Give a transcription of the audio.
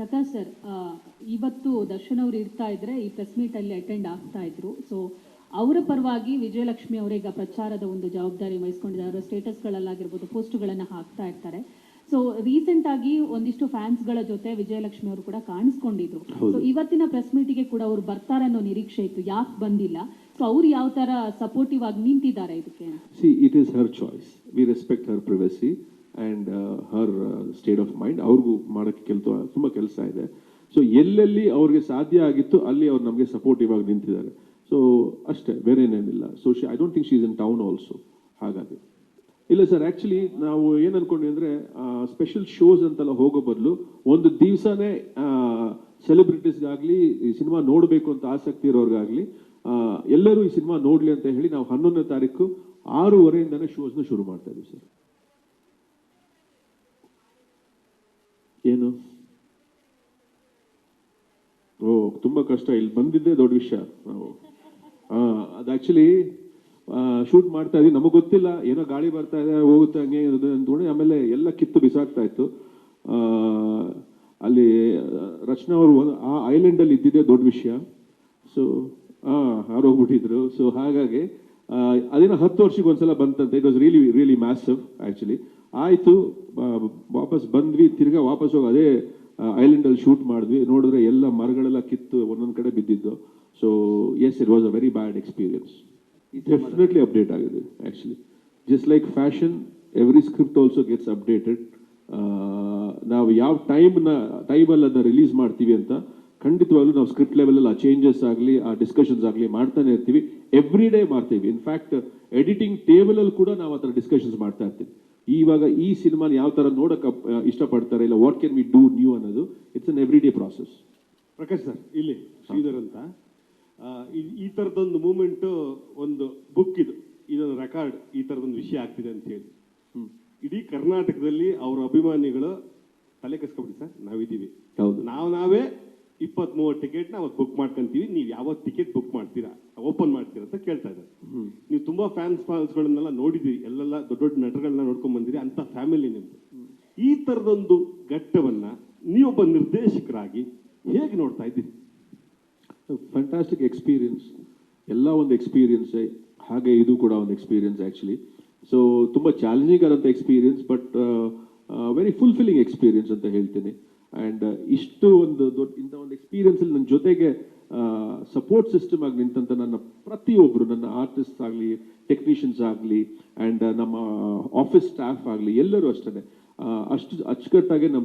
Prakash sir, ಇವತ್ತು ದರ್ಶನ್ ಅವರು ಇರ್ತಾ ಇದ್ರೆ ಈ ಪ್ರೆಸ್ ಮೀಟ್ ಅಲ್ಲಿ ಅಟೆಂಡ್ ಆಗ್ತಾ ಇದ್ರು. ಸೊ ಅವರ ಪರವಾಗಿ ವಿಜಯಲಕ್ಷ್ಮಿ ಅವರೀಗ ಪ್ರಚಾರದ ಒಂದು ಜವಾಬ್ದಾರಿ ವಹಿಸ್ಕೊಂಡಿದ್ದಾರೆ. ಅವರ ಸ್ಟೇಟಸ್ಗಳಲ್ಲಾಗಿರ್ಬೋದು ಪೋಸ್ಟ್ಗಳನ್ನು ಹಾಕ್ತಾ ಇರ್ತಾರೆ. ಸೊ ರೀಸೆಂಟ್ ಆಗಿ ಒಂದಿಷ್ಟು ಫ್ಯಾನ್ಸ್ಗಳ ಜೊತೆ ವಿಜಯಲಕ್ಷ್ಮಿ ಅವರು ಕೂಡ ಕಾಣಿಸ್ಕೊಂಡಿದ್ರು. ಸೊ ಇವತ್ತಿನ ಪ್ರೆಸ್ ಮೀಟಿಗೆ ಕೂಡ ಅವ್ರು ಬರ್ತಾರೆ ಅನ್ನೋ ನಿರೀಕ್ಷೆ ಇತ್ತು, ಯಾಕೆ ಬಂದಿಲ್ಲ? ಸೊ ಅವ್ರು ಯಾವ ತರ ಸಪೋರ್ಟಿವ್ ಆಗಿ ನಿಂತಿದ್ದಾರೆ ಇದಕ್ಕೆ? It is her choice. We respect Har privacy and her state of mind. ಅವ್ರಿಗೂ ಮಾಡೋಕ್ಕೆ ತುಂಬ ಕೆಲಸ ಇದೆ. ಸೊ ಎಲ್ಲೆಲ್ಲಿ ಅವ್ರಿಗೆ ಸಾಧ್ಯ ಆಗಿತ್ತು ಅಲ್ಲಿ ಅವ್ರು ನಮಗೆ ಸಪೋರ್ಟಿವ್ ಆಗಿ ನಿಂತಿದ್ದಾರೆ. ಸೊ ಅಷ್ಟೇ, ಬೇರೆ ಏನೇನಿಲ್ಲ. So I don't think she is in town also. ಹಾಗಾಗಿ ಇಲ್ಲ ಸರ್, ಆ್ಯಕ್ಚುಲಿ ನಾವು ಏನು ಅನ್ಕೊಂಡ್ವಿ ಅಂದರೆ ಸ್ಪೆಷಲ್ ಶೋಸ್ ಅಂತೆಲ್ಲ ಹೋಗೋ ಬದಲು ಒಂದು ದಿವಸನೇ ಸೆಲೆಬ್ರಿಟೀಸ್ಗಾಗಲಿ ಈ ಸಿನಿಮಾ ನೋಡಬೇಕು ಅಂತ ಆಸಕ್ತಿ ಇರೋರ್ಗಾಗಲಿ ಎಲ್ಲರೂ ಈ ಸಿನಿಮಾ ನೋಡಲಿ ಅಂತ ಹೇಳಿ ನಾವು 11ನೇ ತಾರೀಕು 6:30ಇಂದನೇ ಶೋಸ್ನ ಶುರು ಮಾಡ್ತಾ ಇದ್ದೀವಿ ಸರ್. ಏನು ತುಂಬ ಕಷ್ಟ, ಇಲ್ಲಿ ಬಂದಿದ್ದೇ ದೊಡ್ಡ ವಿಷಯ. ನಾವು ಅದು ಆ್ಯಕ್ಚುಲಿ ಶೂಟ್ ಮಾಡ್ತಾ ಇದ್ವಿ, ನಮಗೆ ಗೊತ್ತಿಲ್ಲ, ಏನೋ ಗಾಳಿ ಬರ್ತಾ ಇದೆ ಹೋಗುತ್ತೆ ಹಂಗೆ ಅಂದ್ಕೊಂಡು ಆಮೇಲೆ ಎಲ್ಲ ಕಿತ್ತು ಬಿಸಾಕ್ತಾ ಇತ್ತು. ಅಲ್ಲಿ ರಚನಾ ಅವರು ಆ ಐಲ್ಯಾಂಡಲ್ಲಿ ಇದ್ದಿದ್ದೇ ದೊಡ್ಡ ವಿಷಯ. ಸೊ ಹಾರೋಗ್ಬಿಟ್ಟಿದ್ರು. ಸೊ ಹಾಗಾಗಿ ಅದೇನೋ 10 ವರ್ಷಕ್ಕೆ ಒಂದ್ಸಲ ಬಂತಂತೆ. It was really massive actually. ಆಯಿತು, ವಾಪಸ್ ಬಂದ್ವಿ, ತಿರ್ಗಾ ವಾಪಸ್ ಹೋಗಿ ಅದೇ ಐಲ್ಯಾಂಡಲ್ಲಿ ಶೂಟ್ ಮಾಡಿದ್ವಿ. ನೋಡಿದ್ರೆ ಎಲ್ಲ ಮರಗಳೆಲ್ಲ ಕಿತ್ತು ಒಂದೊಂದು ಕಡೆ ಬಿದ್ದಿದ್ದು. So yes, it was a very bad experience. Definitely update ಆಗಿದೆ actually. Just like fashion, every script also gets updated. ನಾವು ಯಾವ ಟೈಮಲ್ಲಿ ಅದನ್ನ ರಿಲೀಸ್ ಮಾಡ್ತೀವಿ ಅಂತ ಖಂಡಿತವಾಗ್ಲೂ ನಾವು ಸ್ಕ್ರಿಪ್ಟ್ ಲೆವೆಲಲ್ಲಿ ಆ ಚೇಂಜಸ್ ಆಗಲಿ ಆ ಡಿಸ್ಕಷನ್ಸ್ ಆಗಲಿ ಮಾಡ್ತಾನೆ ಇರ್ತೀವಿ. ಎವ್ರಿ ಡೇ ಮಾಡ್ತೀವಿ. ಇನ್ಫ್ಯಾಕ್ಟ್ ಎಡಿಟಿಂಗ್ ಟೇಬಲಲ್ಲಿ ಕೂಡ ನಾವು ಆ ಥರ ಡಿಸ್ಕಷನ್ಸ್ ಮಾಡ್ತಾ ಇರ್ತೀವಿ. ಇವಾಗ ಈ ಸಿನಿಮಾನ ಯಾವ ಥರ ನೋಡಕ್ಕೆ ಇಷ್ಟಪಡ್ತಾರೆ, ಇಲ್ಲ what can we do new ಅನ್ನೋದು it's an every day process. Prakash sir, ಇಲ್ಲಿ ಶ್ರೀಧರ್ ಅಂತ ಈ ಥರದೊಂದು ಮೂಮೆಂಟು, ಒಂದು ಬುಕ್ ಇದೊಂದು ರೆಕಾರ್ಡ್, ಈ ಥರದೊಂದು ವಿಷಯ ಆಗ್ತಿದೆ ಅಂತ ಹೇಳಿ ಇಡೀ ಕರ್ನಾಟಕದಲ್ಲಿ ಅವರ ಅಭಿಮಾನಿಗಳು ತಲೆ ಕೆಸ್ಕೊಬಿಡಿ ಸರ್. ನಾವಿದ್ದೀವಿ, ಹೌದು, ನಾವೇ 20-30 ಟಿಕೆಟ್ನ ಅವತ್ತು ಬುಕ್ ಮಾಡ್ಕೊಂತೀವಿ. ನೀವು ಯಾವತ್ತು ಟಿಕೆಟ್ ಬುಕ್ ಮಾಡ್ತೀರಾ, ಓಪನ್ ಮಾಡ್ತೀರಾ ಅಂತ ಕೇಳ್ತಾ ಇದ್ದಾರೆ. ನೀವು ತುಂಬಾ ಫ್ಯಾನ್ಸ್ಗಳನ್ನೆಲ್ಲ ನೋಡಿದಿರಿ, ಎಲ್ಲೆಲ್ಲ ದೊಡ್ಡ ದೊಡ್ಡ ನಟಗಳನ್ನ ನೋಡ್ಕೊಂಡ್ ಬಂದಿರಿ, ಅಂತ ಫ್ಯಾಮಿಲಿ ನಿಮ್ದು. ಈ ಥರದೊಂದು ಘಟ್ಟವನ್ನ ನೀವೊಬ್ಬ ನಿರ್ದೇಶಕರಾಗಿ ಹೇಗೆ ನೋಡ್ತಾ ಇದ್ದೀರಿ? Fantastic experience. ಎಲ್ಲ ಒಂದು ಎಕ್ಸ್ಪೀರಿಯನ್ಸ್, ಹಾಗೆ ಇದು ಕೂಡ ಒಂದು ಎಕ್ಸ್ಪೀರಿಯನ್ಸ್ ಆ್ಯಕ್ಚುಲಿ. ಸೊ ತುಂಬ ಚಾಲೆಂಜಿಂಗ್ ಆದಂಥ experience, but very fulfilling experience ಅಂತ ಹೇಳ್ತೀನಿ. ಆ್ಯಂಡ್ ಇಷ್ಟು ಒಂದು ಇಂಥ ಒಂದು ಎಕ್ಸ್ಪೀರಿಯನ್ಸಲ್ಲಿ ನನ್ನ ಜೊತೆಗೆ ಸಪೋರ್ಟ್ ಸಿಸ್ಟಮ್ ಆಗಿ ನಿಂತಂಥ ನನ್ನ ಪ್ರತಿಯೊಬ್ಬರು, ನನ್ನ ಆರ್ಟಿಸ್ಟ್ ಆಗಲಿ, ಟೆಕ್ನಿಷಿಯನ್ಸ್ ಆಗಲಿ, ಆ್ಯಂಡ್ ನಮ್ಮ ಆಫೀಸ್ ಸ್ಟಾಫ್ ಆಗಲಿ, ಎಲ್ಲರೂ ಅಷ್ಟೇ ಅಷ್ಟು ಅಚ್ಚುಕಟ್ಟಾಗಿ ನಮ್ಮ